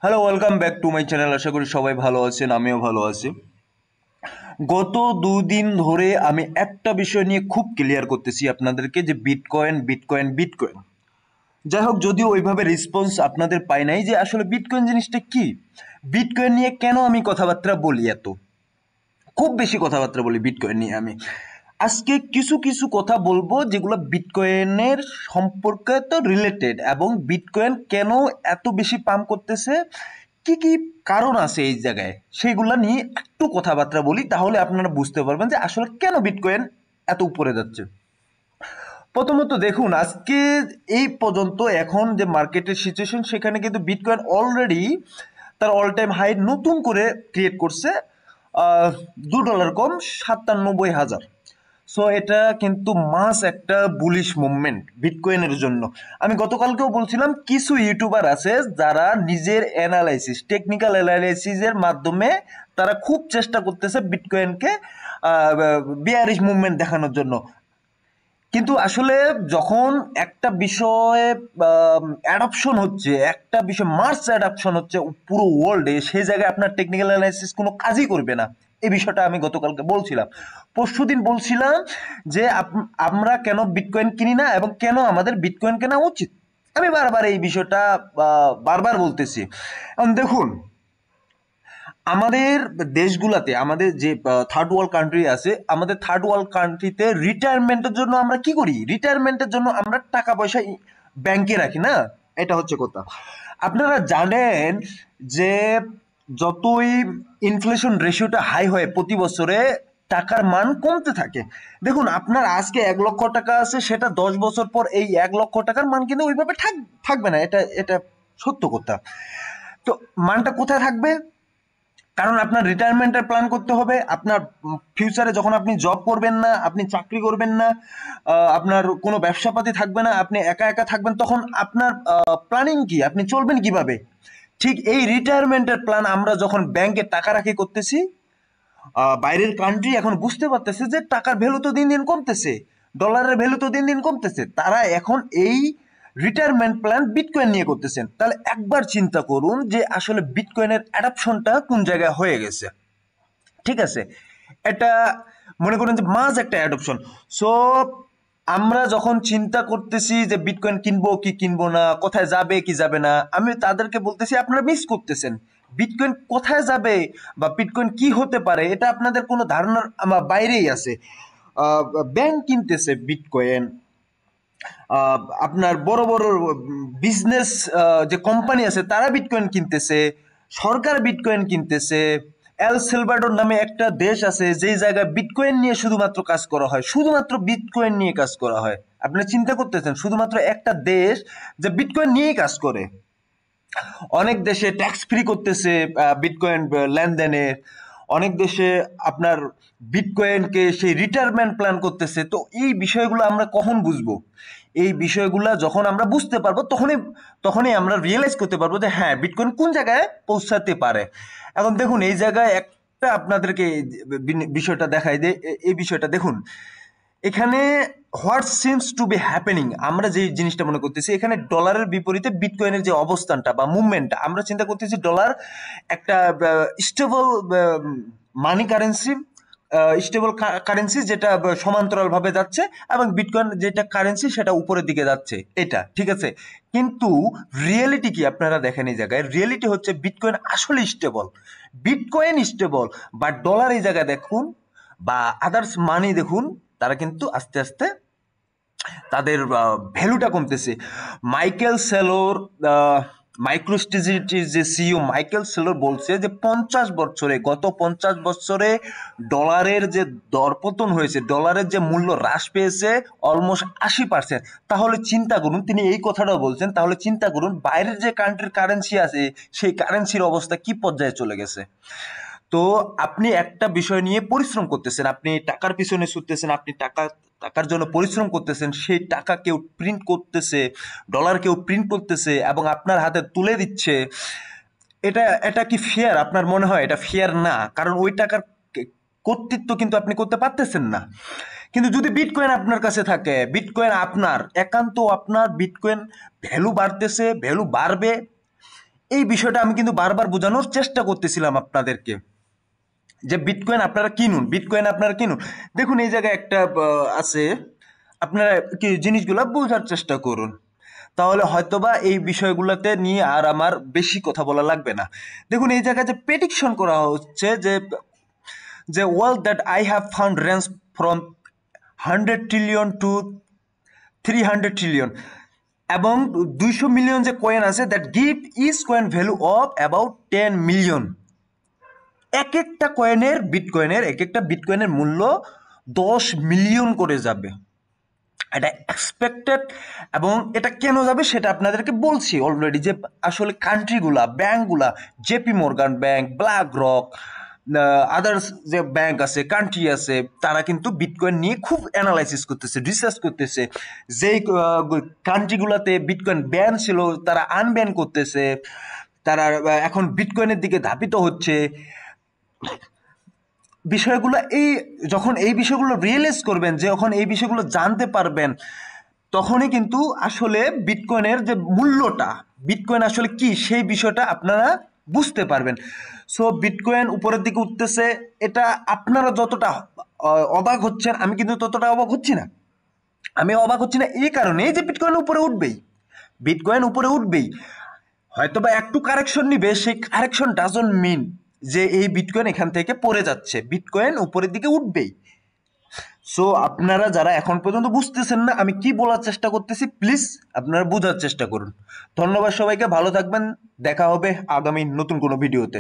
Hello, welcome back to my channel. আশা করি সবাই ভালো আছেন, আমিও ভালো আছি। গত দুদিন ধরে আমি একটা বিষয় নিয়ে খুব ক্লিয়ার করতেছি আপনাদেরকে যে বিটকয়েন বিটকয়েন বিটকয়েন। যাই হোক, যদিও ওইভাবে রেসপন্স আপনাদের পাই নাই যে আসলে বিটকয়েন জিনিসটা কি, বিটকয়েন নিয়ে কেন আমি কথাবার্তা বলি, খুব বেশি কথাবার্তা বলি বিটকয়েন নিয়ে। আমি আজকে কিছু কিছু কথা বলবো যেগুলো বিটকয়েনের সম্পর্কে তো রিলেটেড, এবং বিটকয়েন কেন এত বেশি পাম্প করতেছে, কি কি কারণ আছে এই জায়গায়, সেইগুলা নিয়ে একটু কথাবার্তা বলি। তাহলে আপনারা বুঝতে পারবেন যে আসলে কেন বিটকয়েন এত উপরে যাচ্ছে। প্রথমত দেখুন, আজকে এই পর্যন্ত এখন যে মার্কেটের সিচুয়েশন, সেখানে কিন্তু বিটকয়েন অলরেডি তার অল টাইম হাই নতুন করে ক্রিয়েট করছে। $2 কম 97,000। সো এটা কিন্তু মাস একটা বুলিশ মুভমেন্ট বিটকয়েনের জন্য। আমি গতকালকেও বলছিলাম কিছু ইউটিউবার আছে যারা নিজের অ্যানালাইসিস, টেকনিক্যাল অ্যানালাইসিসের মাধ্যমে তারা খুব চেষ্টা করতেছে বিটকয়েনকে বিয়ারিশ মুভমেন্ট দেখানোর জন্য। কিন্তু আসলে যখন একটা বিষয়ে অ্যাডাপশন হচ্ছে, একটা বিষয় মার্স অ্যাডাপশন হচ্ছে পুরো ওয়ার্ল্ডে, সেই জায়গায় আপনার টেকনিক্যাল অ্যানালাইসিস কোনো কাজই করবে না। এই বিষয়টা আমি গতকালকে বলছিলাম, পরশুদিন বলছিলাম যে আমরা কেন বিটকয়েন কিনি না এবং কেন আমাদের বিটকয়েন কেনা উচিত। আমি বারবার এই বিষয়টা বারবার বলতেছি। এখন দেখুন, আমাদের দেশগুলাতে, আমাদের যে থার্ড ওয়ার্ল্ড কান্ট্রি আছে, আমাদের থার্ড ওয়ার্ল্ড কান্ট্রিতে রিটায়ারমেন্টের জন্য আমরা কি করি, রিটায়ারমেন্টের জন্য আমরা টাকা পয়সা ব্যাংকে রাখি না। এটা হচ্ছে কথা। আপনারা জানেন যে যতই ইনফ্লেশন রেশিওটা হাই হয় প্রতি বছরে টাকার মান কমতে থাকে। দেখুন, আপনার আজকে 1 লক্ষ টাকা আছে, সেটা 10 বছর পর এই 1 লক্ষ টাকার মান কিন্তু ওইভাবে থাকবে না। এটা এটা সত্য কথা। তো মানটা কোথায় থাকবে? কারণ আপনার রিটায়ারমেন্টের প্ল্যান করতে হবে। আপনার ফিউচারে যখন আপনি জব করবেন না, আপনি চাকরি করবেন না, আপনার কোনো ব্যবসাপাতি থাকবে না, আপনি একা একা থাকবেন, তখন আপনার প্ল্যানিং কি, আপনি চলবেন কিভাবে? ঠিক এই রিটায়ারমেন্টের প্ল্যান আমরা যখন ব্যাংকে টাকা রাখি করতেছি, বাইরের কান্ট্রি এখন বুঝতে পারতেছে যে টাকার ভ্যালু তো দিন দিন কমতেছে, ডলারের ভ্যালু তো দিন দিন কমতেছে, তারা এখন এই রিটায়ারমেন্ট প্ল্যান বিটকয়েন নিয়ে করতেছেন। তাহলে একবার চিন্তা করুন যে আসলে বিটকয়েনের অ্যাডাপশনটা কোন জায়গায় হয়ে গেছে। ঠিক আছে, এটা মনে করেন যে মাঝ একটা অ্যাডপশন। সো আমরা যখন চিন্তা করতেছি যে বিটকয়েন কিনবো কি কিনবো না, কোথায় যাবে কি যাবে না, আমি তাদেরকে বলতেছি আপনারা মিস করতেছেন। বিটকয়েন কোথায় যাবে বা বিটকয়েন কি হতে পারে, এটা আপনাদের কোনো ধারণার বাইরেই আছে। ব্যাংক কিনতেছে বিটকয়েন, আপনার বড় বড় বিজনেস যে কোম্পানি আছে তারা বিটকয়েন কিনতেছে, সরকার বিটকয়েন কিনতেছে। এল সেলভাডোর নামে একটা দেশ আছে যেই জায়গায় বিটকয়েন নিয়ে শুধুমাত্র কাজ করা হয়, শুধুমাত্র বিটকয়েন নিয়ে কাজ করা হয়। আপনি চিন্তা করতেছেন, শুধুমাত্র একটা দেশ যে বিটকয়েন নিয়েই কাজ করে। অনেক দেশে ট্যাক্স ফ্রি করতেছে বিটকয়েন লেনদেনের। অনেক দেশে আপনার বিটকয়েনকে সেই রিটায়ারমেন্ট প্ল্যান করতেছে। তো এই বিষয়গুলো আমরা কখন বুঝবো? এই বিষয়গুলো যখন আমরা বুঝতে পারবো, তখনই তখনই আমরা রিয়েলাইজ করতে পারবো যে হ্যাঁ, বিটকয়েন কোন জায়গায় পৌঁছাতে পারে। এখন দেখুন, এই জায়গায় একটা আপনাদেরকে বিষয়টা দেখাই যে এই বিষয়টা দেখুন, এখানে what seems to be happening, আমরা যে জিনিসটা মনে করতেছি, এখানে ডলারের বিপরীতে বিটকয়েনের যে অবস্থানটা বা মুভমেন্টটা, আমরা চিন্তা করতেছি ডলার একটা স্টেবল মানি কারেন্সি, স্টেবল কারেন্সি যেটা সমান্তরাল ভাবে যাচ্ছে, এবং বিটকয়েন যেটা কারেন্সি সেটা উপরের দিকে যাচ্ছে। এটা ঠিক আছে, কিন্তু রিয়েলিটি কি আপনারা দেখেন। এই জায়গায় রিয়েলিটি হচ্ছে বিটকয়েন আসলে স্টেবল, বিটকয়েন স্টেবল, বা ডলার এই জায়গায় দেখুন বা আদার্স মানি দেখুন, তারা কিন্তু আস্তে আস্তে তাদের ভ্যালুটা কমতেছে। মাইকেল সেলোর, মাইক্রোস্ট্রাটেজির যে সিইও মাইকেল সেলোর বলছে যে 50 বছরে, গত 50 বছরে ডলারের যে দরপতন হয়েছে, ডলারের যে মূল্য হ্রাস পেয়েছে অলমোস্ট 80%। তাহলে চিন্তা করুন, তিনি এই কথাটাও বলছেন, তাহলে চিন্তা করুন বাইরের যে কান্ট্রির কারেন্সি আছে সেই কারেন্সির অবস্থা কি পর্যায়ে চলে গেছে। তো আপনি একটা বিষয় নিয়ে পরিশ্রম করতেছেন, আপনি টাকার পিছনে ছুটতেছেন, আপনি টাকার জন্য পরিশ্রম করতেছেন, সেই টাকা কেউ প্রিন্ট করতেছে, ডলার কেউ প্রিন্ট করতেছে এবং আপনার হাতে তুলে দিচ্ছে। এটা এটা কি ফেয়ার? আপনার মনে হয় এটা ফেয়ার না, কারণ ওই টাকার কর্তৃত্ব কিন্তু আপনি করতে পারতেছেন না। কিন্তু যদি বিটকয়েন আপনার কাছে থাকে, বিটকয়েন আপনার, একান্ত আপনার, বিটকয়েন ভ্যালু বাড়তেছে, ভ্যালু বাড়বে, এই বিষয়টা আমি কিন্তু বারবার বোঝানোর চেষ্টা করতেছিলাম আপনাদেরকে যে বিটকয়েন আপনারা কিনুন, বিটকয়েন আপনারা কিনুন। দেখুন এই জায়গায় একটা আছে, আপনারা কি জিনিসগুলো বোঝার চেষ্টা করুন, তাহলে হয়তোবা এই বিষয়গুলোতে নিয়ে আর আমার বেশি কথা বলা লাগবে না। দেখুন এই জায়গায় যে প্রেডিকশন করা হচ্ছে যে wealth that I have found range from 100 trillion to 300 trillion, এবং 200 মিলিয়ন যে কয়েন আছে that give each coin value of about 10 million. এক একটা কয়েনের বিটকয়েনের এক একটা বিটকয়েনের মূল্য 10 মিলিয়ন করে যাবে, এটা এক্সপেক্টেড। এবং এটা কেন যাবে সেটা আপনাদেরকে বলছি অলরেডি, যে আসলে কান্ট্রিগুলা, ব্যাঙ্কগুলা, JP Morgan bank, black rock, others যে ব্যাংক আছে, কান্ট্রি আছে, তারা কিন্তু বিটকয়েন নিয়ে খুব অ্যানালাইসিস করতেছে, রিসার্চ করতেছে। যেই কান্ট্রিগুলোতে বিটকয়েন ব্যান ছিল তারা আনব্যান করতেছে, তারা এখন বিটকয়েনের দিকে ধাবিত হচ্ছে। বিষয়গুলো যখন এই বিষয়গুলো রিয়েলাইজ করবেন, যখন এই বিষয়গুলো জানতে পারবেন, তখনই কিন্তু আসলে বিটকয়েনের যে মূল্যটা, বিটকয়েন আসলে কি সেই বিষয়টা আপনারা বুঝতে পারবেন। সো বিটকয়েন উপরের দিকে উঠতেছে, এটা আপনারা যতটা অবাক হচ্ছেন, আমি কিন্তু ততটা অবাক হচ্ছি না। আমি অবাক হচ্ছি না এই কারণে যে বিটকয়েন উপরে উঠবেই, বিটকয়েন উপরে উঠবেই, হয়তোবা একটু কারেকশন নিবে, সেই কারেকশন ডাজন্ট মিন যে এই বিটকয়েন এখান থেকে পড়ে যাচ্ছে, বিটকয়েন উপরের দিকে উঠবেই। সো আপনারা যারা এখন পর্যন্ত বুঝতেছেন না আমি কি বলার চেষ্টা করতেছি, প্লিজ আপনারা বোঝার চেষ্টা করুন। ধন্যবাদ সবাইকে, ভালো থাকবেন, দেখা হবে আগামী নতুন কোনো ভিডিওতে।